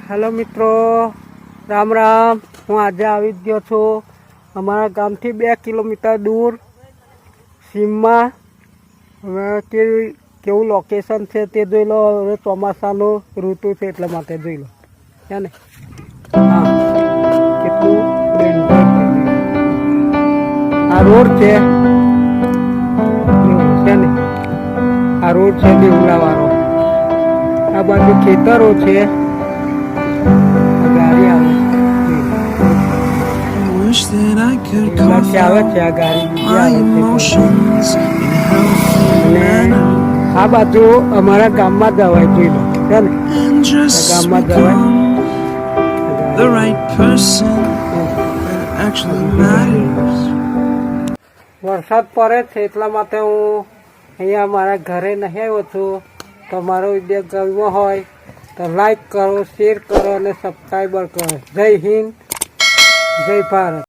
Hello मित्रों, राम राम। हूँ आज आई गयो छू अमरा गाम थी 2 किलोमीटर दूर सीममा। केवू लोकेशन है ते जोई लो। हवे ચોમાસાનો ઋતુ છે એટલા માટે જોઈ લો છે ને। હા, કેટલું ડેન્જર છે। આ રોડ છે ને, આ રોડ છે દેવલાવાળો। આ બાજુ ખેતરો છે। ગાડી આવે છે, આ ગાડી બીજી આવે છે। આ બાજુ અમારા ગામમાં જવાય જોઈ લો છે ને, ગામમાં જવાય। વરસાદ પડે છે એટલા માટે હું અહીંયા મારા ઘરે નહીં આવ્યો છું। તમારો વિડીયો ગમ્યો હોય તો લાઈક કરો, શેર કરો અને સબસ્ક્રાઈબર કરો। જય હિન્દ, જય ભારત।